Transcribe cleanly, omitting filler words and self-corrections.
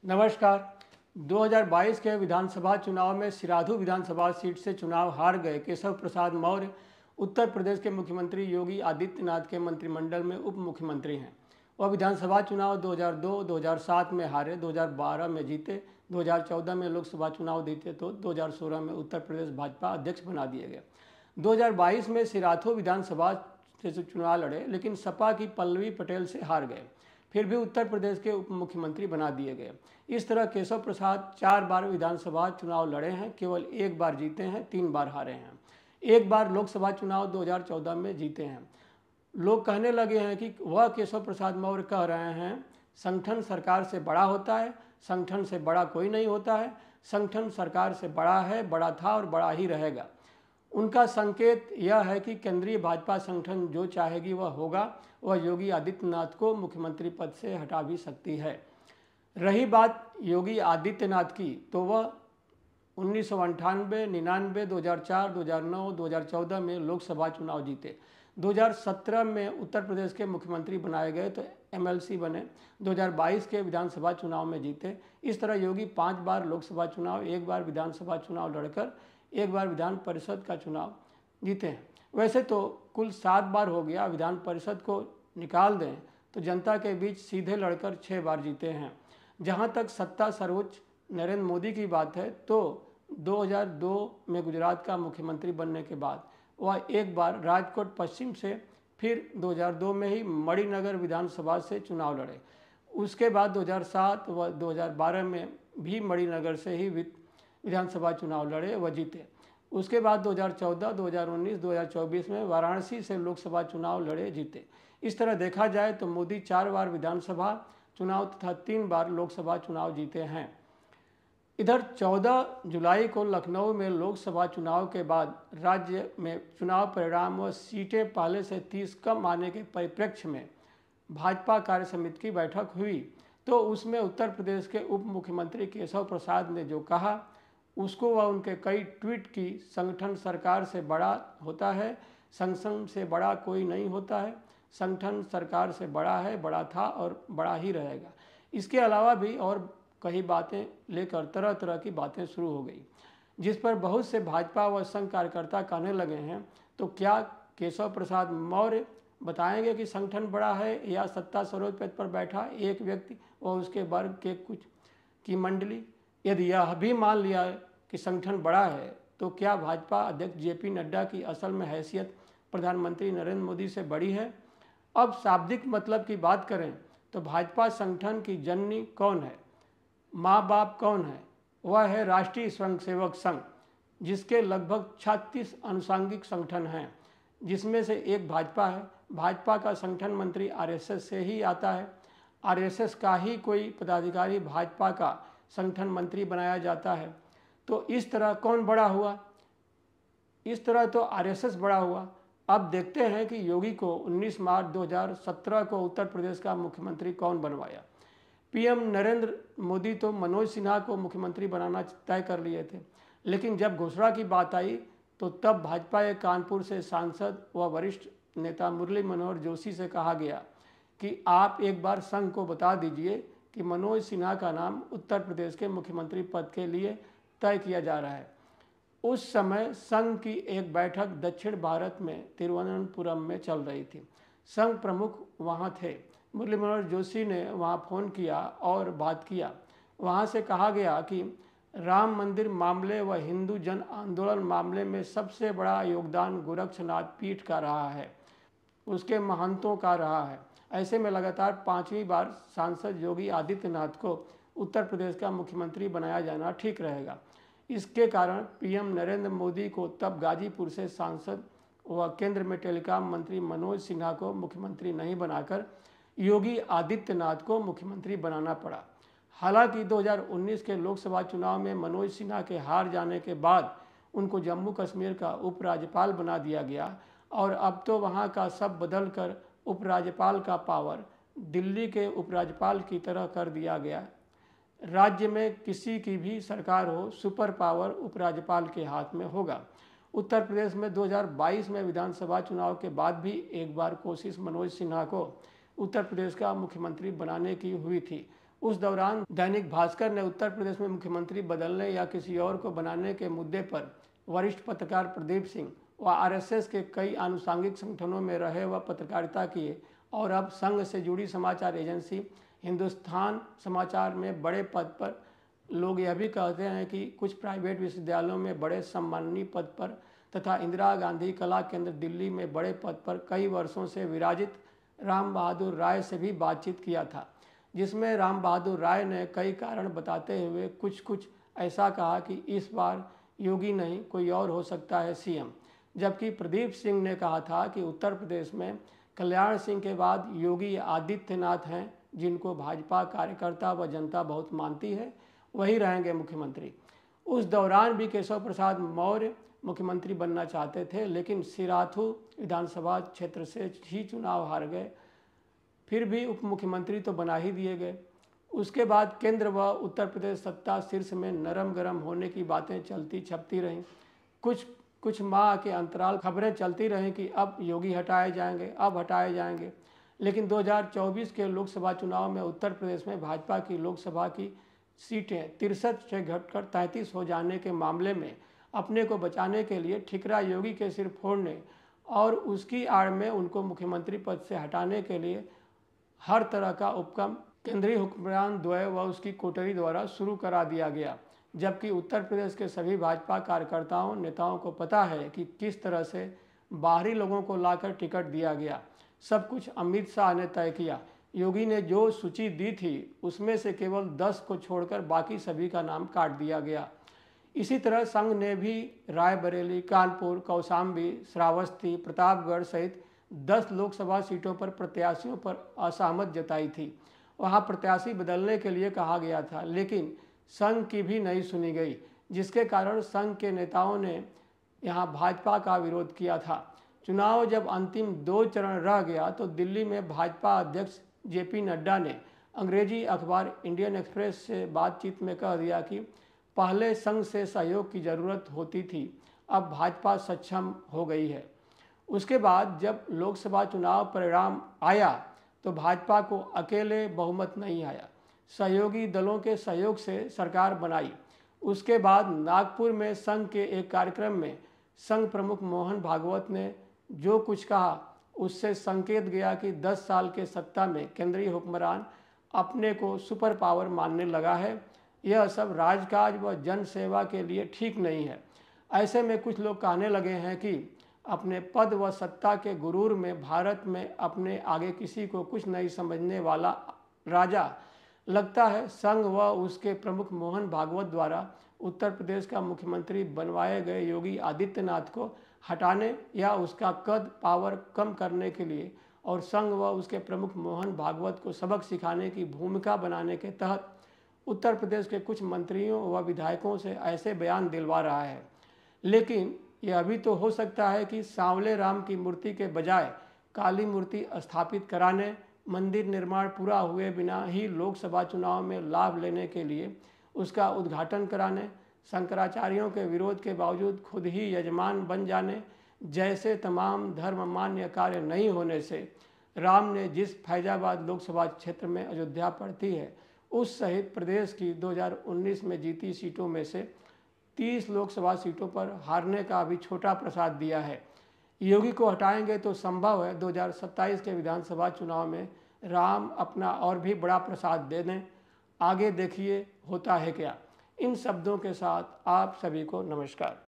नमस्कार। 2022 के विधानसभा चुनाव में सिराधु विधानसभा सीट से चुनाव हार गए केशव प्रसाद मौर्य उत्तर प्रदेश के मुख्यमंत्री योगी आदित्यनाथ के मंत्रिमंडल में उप मुख्यमंत्री हैं। वह विधानसभा चुनाव 2002, 2007 में हारे, 2012 में जीते, 2014 में लोकसभा चुनाव जीते तो 2016 में उत्तर प्रदेश भाजपा अध्यक्ष बना दिए गए। 2022 में सिराथू विधानसभा से चुनाव लड़े, लेकिन सपा की पल्लवी पटेल से हार गए। फिर भी उत्तर प्रदेश के उप मुख्यमंत्री बना दिए गए। इस तरह केशव प्रसाद 4 बार विधानसभा चुनाव लड़े हैं, केवल 1 बार जीते हैं, 3 बार हारे हैं। 1 बार लोकसभा चुनाव 2014 में जीते हैं। लोग कहने लगे हैं कि वह केशव प्रसाद मौर्य कह रहे हैं संगठन सरकार से बड़ा होता है, संगठन से बड़ा कोई नहीं होता है, संगठन सरकार से बड़ा है, बड़ा था और बड़ा ही रहेगा। उनका संकेत यह है कि केंद्रीय भाजपा संगठन जो चाहेगी वह होगा। वह योगी आदित्यनाथ को मुख्यमंत्री पद से हटा भी सकती है। रही बात योगी आदित्यनाथ की, तो वह 1998, 99, 2004, 2009, 2014 में लोकसभा चुनाव जीते। 2017 में उत्तर प्रदेश के मुख्यमंत्री बनाए गए तो एमएलसी बने। 2022 के विधानसभा चुनाव में जीते। इस तरह योगी 5 बार लोकसभा चुनाव, 1 बार विधानसभा चुनाव लड़कर 1 बार विधान परिषद का चुनाव जीते हैं। वैसे तो कुल 7 बार हो गया। विधान परिषद को निकाल दें तो जनता के बीच सीधे लड़कर 6 बार जीते हैं। जहां तक सत्ता सर्वोच्च नरेंद्र मोदी की बात है तो 2002 में गुजरात का मुख्यमंत्री बनने के बाद वह 1 बार राजकोट पश्चिम से, फिर 2002 में ही मणिनगर विधानसभा से चुनाव लड़े। उसके बाद 2007 व 2012 में भी मणिनगर से ही विधानसभा चुनाव लड़े व जीते। उसके बाद 2014, 2019, 2024 में वाराणसी से लोकसभा चुनाव लड़े, जीते। इस तरह देखा जाए तो मोदी 4 बार विधानसभा चुनाव तथा 3 बार लोकसभा चुनाव जीते हैं। इधर 14 जुलाई को लखनऊ में लोकसभा चुनाव के बाद राज्य में चुनाव परिणाम व सीटें पहले से 30 कम आने के परिप्रेक्ष्य में भाजपा कार्य समिति की बैठक हुई, तो उसमें उत्तर प्रदेश के उप मुख्यमंत्री केशव प्रसाद ने जो कहा उसको वह उनके कई ट्वीट की संगठन सरकार से बड़ा होता है, संगठन से बड़ा कोई नहीं होता है, संगठन सरकार से बड़ा है, बड़ा था और बड़ा ही रहेगा। इसके अलावा भी और कई बातें लेकर तरह तरह की बातें शुरू हो गई, जिस पर बहुत से भाजपा व संघ कार्यकर्ता कहने लगे हैं तो क्या केशव प्रसाद मौर्य बताएंगे कि संगठन बड़ा है या सत्ता सर्वोच्च पद पर बैठा एक व्यक्ति व उसके वर्ग के कुछ की मंडली? यदि यह भी मान लिया कि संगठन बड़ा है तो क्या भाजपा अध्यक्ष जेपी नड्डा की असल में हैसियत प्रधानमंत्री नरेंद्र मोदी से बड़ी है? अब शाब्दिक मतलब की बात करें तो भाजपा संगठन की जननी कौन है, माँ बाप कौन है? वह है राष्ट्रीय स्वयंसेवक संघ, जिसके लगभग 36 अनुषांगिक संगठन हैं, जिसमें से एक भाजपा है। भाजपा का संगठन मंत्री आरएसएस से ही आता है। आरएसएस का ही कोई पदाधिकारी भाजपा का संगठन मंत्री बनाया जाता है। तो इस तरह कौन बड़ा हुआ? इस तरह तो आरएसएस बड़ा हुआ। अब देखते हैं कि योगी को 19 मार्च 2017 को उत्तर प्रदेश का मुख्यमंत्री कौन बनवाया। पीएम नरेंद्र मोदी तो मनोज सिन्हा को मुख्यमंत्री बनाना तय कर लिए थे, लेकिन जब घोषणा की बात आई तो तब भाजपा के कानपुर से सांसद व वरिष्ठ नेता मुरली मनोहर जोशी से कहा गया कि आप एक बार संघ को बता दीजिए कि मनोज सिन्हा का नाम उत्तर प्रदेश के मुख्यमंत्री पद के लिए तय किया जा रहा है। उस समय संघ की एक बैठक दक्षिण भारत में तिरुवनंतपुरम में चल रही थी। संघ प्रमुख वहां थे। मुरली मनोहर जोशी ने वहां फ़ोन किया और बात किया। वहां से कहा गया कि राम मंदिर मामले व हिंदू जन आंदोलन मामले में सबसे बड़ा योगदान गोरक्षनाथ पीठ का रहा है, उसके महंतों का रहा है। ऐसे में लगातार 5वीं बार सांसद योगी आदित्यनाथ को उत्तर प्रदेश का मुख्यमंत्री बनाया जाना ठीक रहेगा। इसके कारण पीएम नरेंद्र मोदी को तब गाजीपुर से सांसद व केंद्र में टेलीकॉम मंत्री मनोज सिन्हा को मुख्यमंत्री नहीं बनाकर योगी आदित्यनाथ को मुख्यमंत्री बनाना पड़ा। हालांकि 2019 के लोकसभा चुनाव में मनोज सिन्हा के हार जाने के बाद उनको जम्मू कश्मीर का उपराज्यपाल बना दिया गया और अब तो वहां का सब बदल कर उपराज्यपाल का पावर दिल्ली के उपराज्यपाल की तरह कर दिया गया। राज्य में किसी की भी सरकार हो, सुपर पावर उपराज्यपाल के हाथ में होगा। उत्तर प्रदेश में 2022 में विधानसभा चुनाव के बाद भी एक बार कोशिश मनोज सिन्हा को उत्तर प्रदेश का मुख्यमंत्री बनाने की हुई थी। उस दौरान दैनिक भास्कर ने उत्तर प्रदेश में मुख्यमंत्री बदलने या किसी और को बनाने के मुद्दे पर वरिष्ठ पत्रकार प्रदीप सिंह व आरएसएस के कई आनुषंगिक संगठनों में रहे व पत्रकारिता किए और अब संघ से जुड़ी समाचार एजेंसी हिंदुस्तान समाचार में बड़े पद पर लोग यह भी कहते हैं कि कुछ प्राइवेट विश्वविद्यालयों में बड़े सम्माननीय पद पर तथा इंदिरा गांधी कला केंद्र दिल्ली में बड़े पद पर कई वर्षों से विराजित राम बहादुर राय से भी बातचीत किया था, जिसमें राम बहादुर राय ने कई कारण बताते हुए कुछ ऐसा कहा कि इस बार योगी नहीं कोई और हो सकता है सीएम, जबकि प्रदीप सिंह ने कहा था कि उत्तर प्रदेश में कल्याण सिंह के बाद योगी आदित्यनाथ हैं जिनको भाजपा कार्यकर्ता व जनता बहुत मानती है, वही रहेंगे मुख्यमंत्री। उस दौरान भी केशव प्रसाद मौर्य मुख्यमंत्री बनना चाहते थे, लेकिन सिराथू विधानसभा क्षेत्र से ही चुनाव हार गए। फिर भी उप मुख्यमंत्री तो बना ही दिए गए। उसके बाद केंद्र व उत्तर प्रदेश सत्ता शीर्ष में नरम गरम होने की बातें चलती छपती रहीं। कुछ माह के अंतराल खबरें चलती रहीं कि अब योगी हटाए जाएंगे, अब हटाए जाएंगे, लेकिन 2024 के लोकसभा चुनाव में उत्तर प्रदेश में भाजपा की लोकसभा की सीटें 63 से घटकर 33 हो जाने के मामले में अपने को बचाने के लिए ठिकरा योगी के सिर फोड़ने और उसकी आड़ में उनको मुख्यमंत्री पद से हटाने के लिए हर तरह का उपक्रम केंद्रीय हुक्मरान द्वय व उसकी कोटरी द्वारा शुरू करा दिया गया, जबकि उत्तर प्रदेश के सभी भाजपा कार्यकर्ताओं नेताओं को पता है कि किस तरह से बाहरी लोगों को लाकर टिकट दिया गया। सब कुछ अमित शाह ने तय किया। योगी ने जो सूची दी थी उसमें से केवल 10 को छोड़कर बाकी सभी का नाम काट दिया गया। इसी तरह संघ ने भी रायबरेली, कानपुर, कौशाम्बी, श्रावस्ती, प्रतापगढ़ सहित 10 लोकसभा सीटों पर प्रत्याशियों पर असहमत जताई थी। वहां प्रत्याशी बदलने के लिए कहा गया था, लेकिन संघ की भी नहीं सुनी गई, जिसके कारण संघ के नेताओं ने यहां भाजपा का विरोध किया था। चुनाव जब अंतिम 2 चरण रह गया तो दिल्ली में भाजपा अध्यक्ष जेपी नड्डा ने अंग्रेजी अखबार इंडियन एक्सप्रेस से बातचीत में कह दिया कि पहले संघ से सहयोग की ज़रूरत होती थी, अब भाजपा सक्षम हो गई है। उसके बाद जब लोकसभा चुनाव परिणाम आया तो भाजपा को अकेले बहुमत नहीं आया, सहयोगी दलों के सहयोग से सरकार बनाई। उसके बाद नागपुर में संघ के एक कार्यक्रम में संघ प्रमुख मोहन भागवत ने जो कुछ कहा उससे संकेत गया कि 10 साल के सत्ता में केंद्रीय हुक्मरान अपने को सुपर पावर मानने लगा है। यह सब राजकाज व जन सेवा के लिए ठीक नहीं है। ऐसे में कुछ लोग कहने लगे हैं कि अपने पद व सत्ता के गुरूर में भारत में अपने आगे किसी को कुछ नहीं समझने वाला राजा लगता है संघ व उसके प्रमुख मोहन भागवत द्वारा उत्तर प्रदेश का मुख्यमंत्री बनवाए गए योगी आदित्यनाथ को हटाने या उसका कद पावर कम करने के लिए और संघ व उसके प्रमुख मोहन भागवत को सबक सिखाने की भूमिका बनाने के तहत उत्तर प्रदेश के कुछ मंत्रियों व विधायकों से ऐसे बयान दिलवा रहा है। लेकिन यह भी तो हो सकता है कि सांवले राम की मूर्ति के बजाय काली मूर्ति स्थापित कराने, मंदिर निर्माण पूरा हुए बिना ही लोकसभा चुनाव में लाभ लेने के लिए उसका उद्घाटन कराने, शंकराचार्यों के विरोध के बावजूद खुद ही यजमान बन जाने जैसे तमाम धर्म मान्य कार्य नहीं होने से राम ने जिस फैजाबाद लोकसभा क्षेत्र में अयोध्या पड़ती है उस सहित प्रदेश की 2019 में जीती सीटों में से 30 लोकसभा सीटों पर हारने का अभी छोटा प्रसाद दिया है। योगी को हटाएंगे तो संभव है 2027 के विधानसभा चुनाव में राम अपना और भी बड़ा प्रसाद दे दें। आगे देखिए होता है क्या। इन शब्दों के साथ आप सभी को नमस्कार।